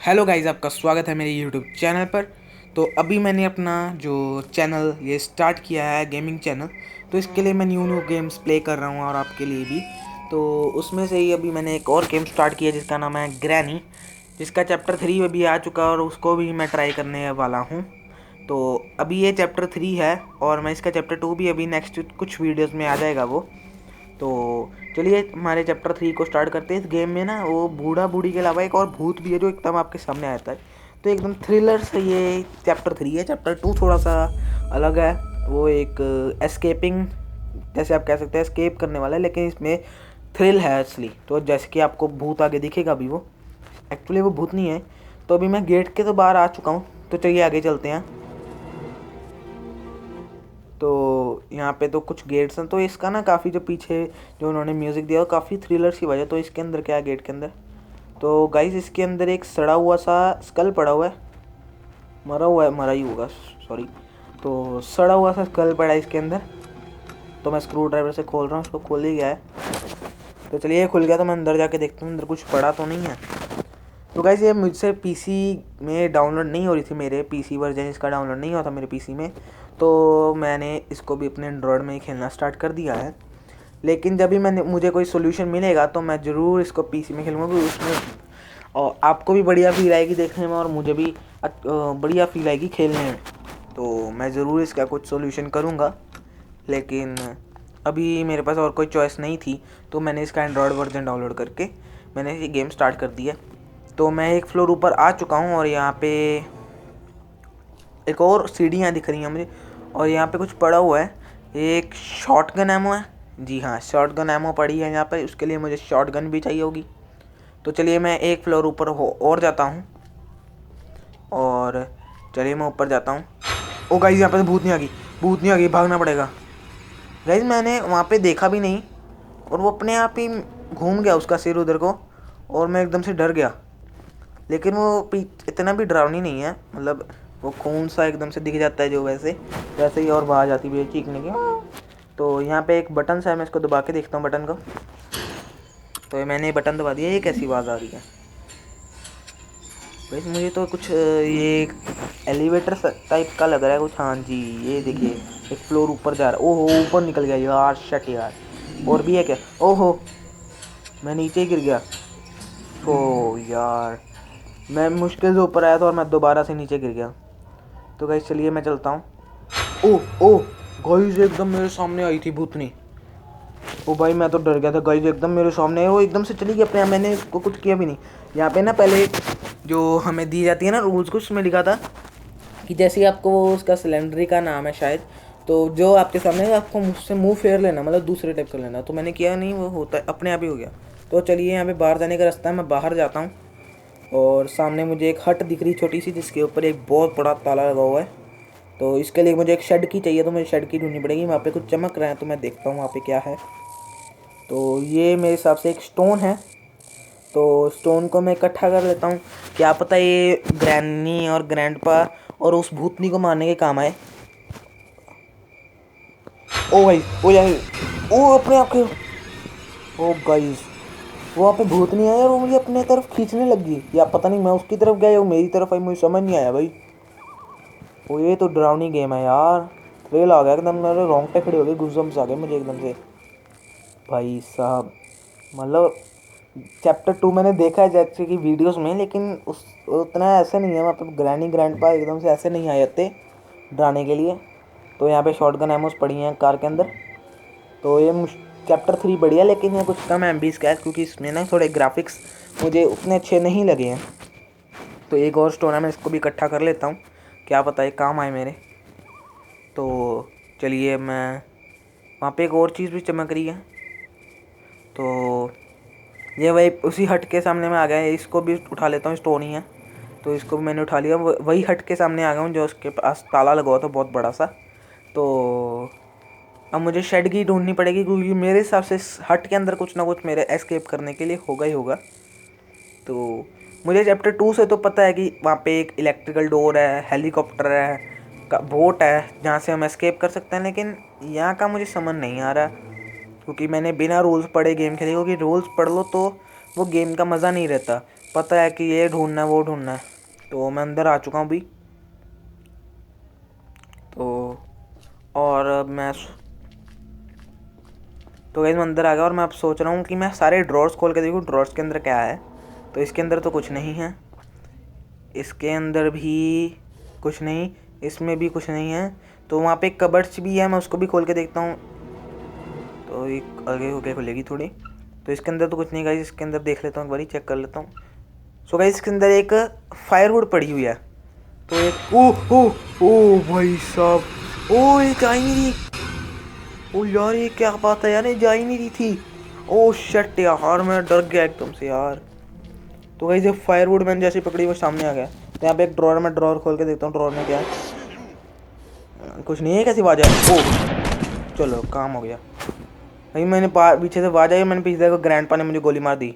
Hello guys, आपका स्वागत है मेरे यूट्यूब चैनल पर। तो अभी मैंने अपना जो चैनल ये स्टार्ट किया है गेमिंग चैनल। तो इसके लिए मैं न्यू न्यू गेम्स प्ले कर रहा हूँ और आपके लिए भी। तो उसमें से ही अभी मैंने एक और गेम स्टार्ट किया जिसका नाम है ग्रैनी, जिसका चैप्टर 3 अभी आ चुका है और उसको भी मैं ट्राई करने वाला हूँ। तो अभी ये चैप्टर 3 है और मैं इसका चैप्टर 2 भी अभी नेक्स्ट कुछ वीडियोज़ में आ जाएगा वो। तो चलिए हमारे चैप्टर 3 को स्टार्ट करते हैं। इस गेम में ना वो बूढ़ा बूढ़ी के अलावा एक और भूत भी है जो एकदम आपके सामने आता है। तो एकदम थ्रिलर से ये चैप्टर 3 है। चैप्टर 2 थोड़ा सा अलग है। वो एक एस्केपिंग, जैसे आप कह सकते हैं एस्केप करने वाला है, लेकिन इसमें थ्रिल है असली। तो जैसे कि आपको भूत आगे दिखेगा भी, वो एक्चुअली वो भूत नहीं है। तो अभी मैं गेट के तो बाहर आ चुका हूँ, तो चलिए आगे चलते हैं। तो यहाँ पे तो कुछ गेट्स हैं। तो इसका ना काफ़ी जो पीछे जो उन्होंने म्यूज़िक दिया वो काफ़ी थ्रिलर सी वजह। तो इसके अंदर क्या है गेट के अंदर? तो गाइस इसके अंदर एक सड़ा हुआ सा स्कल पड़ा हुआ है। मरा हुआ है, मरा ही होगा, सॉरी। तो सड़ा हुआ सा स्कल पड़ा है इसके अंदर। तो मैं स्क्रू ड्राइवर से खोल रहा हूँ, उसको खुल ही गया है। तो चलिए ये खुल गया, तो मैं अंदर जाके देखता हूँ अंदर कुछ पड़ा तो नहीं है। तो गाइस ये मुझसे पीसी में डाउनलोड नहीं हो रही थी, मेरे पीसी वर्जन इसका डाउनलोड नहीं हुआ था मेरे पीसी में। तो मैंने इसको भी अपने एंड्रॉयड में ही खेलना स्टार्ट कर दिया है। लेकिन जब भी मुझे कोई सोल्यूशन मिलेगा तो मैं ज़रूर इसको पीसी में खेलूँगा, क्योंकि उसमें और आपको भी बढ़िया फील आएगी देखने में और मुझे भी बढ़िया फील आएगी खेलने में। तो मैं ज़रूर इसका कुछ सोल्यूशन करूँगा, लेकिन अभी मेरे पास और कोई चॉइस नहीं थी। तो मैंने इसका एंड्रॉयड वर्जन डाउनलोड करके मैंने ये गेम स्टार्ट कर दिया। तो मैं एक फ्लोर ऊपर आ चुका हूँ और यहाँ पे एक और सीढ़ियाँ दिख रही हैं मुझे, और यहाँ पे कुछ पड़ा हुआ है। एक शॉटगन एमो है। जी हाँ, शॉटगन एमो पड़ी है यहाँ पे, उसके लिए मुझे शॉटगन भी चाहिए होगी। तो चलिए मैं एक फ्लोर ऊपर और जाता हूँ, और चलिए मैं ऊपर जाता हूँ। ओ गाइस यहाँ पे भूत नहीं आ गई, भूत नहीं आ गई, भागना पड़ेगा। गाइस मैंने वहाँ पे देखा भी नहीं और वो अपने आप ही घूम गया उसका सिर उधर को, और मैं एकदम से डर गया। लेकिन वो इतना भी डरावनी नहीं है, मतलब वो खून सा एकदम से दिख जाता है जो वैसे वैसे ही, और बाहर जाती भी है चीखने की। तो यहाँ पे एक बटन सा है, मैं इसको दबा के देखता हूँ बटन को। तो ये मैंने बटन दबा दिया, ये कैसी आवाज़ आ रही है? वैसे मुझे तो कुछ ये एलिवेटर टाइप का लग रहा है कुछ। हाँ जी, ये देखिए एक फ्लोर ऊपर जा रहा है। ओहो ऊपर निकल गया यार, शट यार। और भी है क्या? ओहो मैं नीचे ही गिर गया। ओ यार, मैं मुश्किल से ऊपर आया था और मैं दोबारा से नीचे गिर गया। तो गाइस चलिए मैं चलता हूँ। ओह ओह गाइस एकदम मेरे सामने आई थी भूतनी। ओ भाई मैं तो डर गया था गाइस, एकदम मेरे सामने वो एकदम से चली गई अपने आप, मैंने उसको कुछ किया भी नहीं। यहाँ पे ना पहले जो हमें दी जाती है ना रूल्स, कुछ उसमें लिखा था कि जैसे ही आपको वो उसका सिलेंडरी का नाम है शायद, तो जो आपके सामने है आपको मुझसे मुंह फेर लेना, मतलब दूसरे टाइप कर लेना। तो मैंने किया नहीं, वो होता है अपने आप ही हो गया। तो चलिए यहाँ पे बाहर जाने का रास्ता है, मैं बाहर जाता हूँ। और सामने मुझे एक हट दिख रही छोटी सी, जिसके ऊपर एक बहुत बड़ा ताला लगा हुआ है। तो इसके लिए मुझे एक शेड की चाहिए, तो मुझे शेड की ढूंढनी पड़ेगी। वहाँ पे कुछ चमक रहा है, तो मैं देखता हूँ वहाँ पे क्या है। तो ये मेरे हिसाब से एक स्टोन है। तो स्टोन को मैं इकट्ठा कर लेता हूँ, क्या पता ये ग्रैनी और ग्रैंडपा और उस भूतनी को मारने के काम आए। ओ भाई ओ यार, ओ अपने आप के। ओ गाइस वो वहाँ पे भूतनी आया और वो मुझे अपने तरफ खींचने लगी, या पता नहीं मैं उसकी तरफ गया या वो मेरी तरफ आई, मुझे समझ नहीं आया भाई। ओ ये तो डरावनी गेम है यार, थ्रिल आ गया एकदम, मेरे रोंगटे खड़े हो गए, गूज़बम्प्स आ गए मुझे एकदम से भाई साहब। मतलब चैप्टर 2 मैंने देखा है जैसे कि वीडियोस में, लेकिन उस उतना ऐसे नहीं है, मतलब ग्रैनी ग्रैंडपा एकदम से ऐसे नहीं आ जाते डराने के लिए। तो यहाँ पे शॉटगन एमोस पड़ी हैं कार के अंदर। तो ये चैप्टर 3 बढ़िया, लेकिन ये कुछ कम एमबीज का है, क्योंकि इसमें ना थोड़े ग्राफिक्स मुझे उतने अच्छे नहीं लगे हैं। तो एक और स्टोन है, मैं इसको भी इकट्ठा कर लेता हूँ, क्या पता ये काम आए मेरे। तो चलिए मैं, वहाँ पे एक और चीज़ भी चमक रही है। तो ये वही उसी हट के सामने में आ गया है, इसको भी उठा लेता हूँ, स्टोन ही है। तो इसको भी मैंने उठा लिया, वही हट के सामने आ गया हूँ जो उसके पास ताला लगा हुआ था बहुत बड़ा सा। तो अब मुझे शेड की ढूंढनी पड़ेगी, क्योंकि मेरे हिसाब से इस हट के अंदर कुछ ना कुछ मेरे एस्केप करने के लिए होगा ही होगा। तो मुझे चैप्टर 2 से तो पता है कि वहाँ पे एक इलेक्ट्रिकल डोर है, हेलीकॉप्टर है, बोट है जहाँ से हम एस्केप कर सकते हैं, लेकिन यहाँ का मुझे समझ नहीं आ रहा, क्योंकि मैंने बिना रूल्स पढ़े गेम खेले। क्योंकि रूल्स पढ़ लो तो वो गेम का मज़ा नहीं रहता। पता है कि ये ढूंढना है वो ढूंढना है। तो मैं अंदर आ चुका हूँ अभी। तो और अब मैं तो गाइस मैं अंदर आ गया और मैं अब सोच रहा हूँ कि मैं सारे ड्रॉर्स खोल के देखूँ ड्रॉर्स के अंदर क्या है। तो इसके अंदर तो कुछ नहीं है, इसके अंदर भी कुछ नहीं, इसमें भी कुछ नहीं है। तो वहाँ पे एक कबर्ड्स भी है, मैं उसको भी खोल के देखता हूँ। तो एक आगे होके खुलेगी थोड़ी। तो इसके अंदर तो कुछ नहीं गाइस, इसके अंदर देख लेता हूँ एक बारी, चेक कर लेता हूँ। सो गाइस इसके अंदर एक फायरवुड पड़ी हुई है। तो एक ओ भाई साहब, ओ ये जा ही नहीं रही। ओ यार ये क्या बात है यार, ये जा ही नहीं रही थी। ओ शट यार, मैं डर गया एकदम से यार। तो गाइस ये फायरवुड मैंने जैसे पकड़ी वो सामने आ गया। तो यहाँ पे एक ड्रॉअर, मैं ड्रॉअर खोल के देखता हूँ ड्रॉअर में क्या है। कुछ नहीं है, कैसी आवाज़ है। ओ चलो काम हो गया भाई। मैंने पीछे से आवाज़ आई, मैंने पीछे देखो ग्रैंडपा ने मुझे गोली मार दी।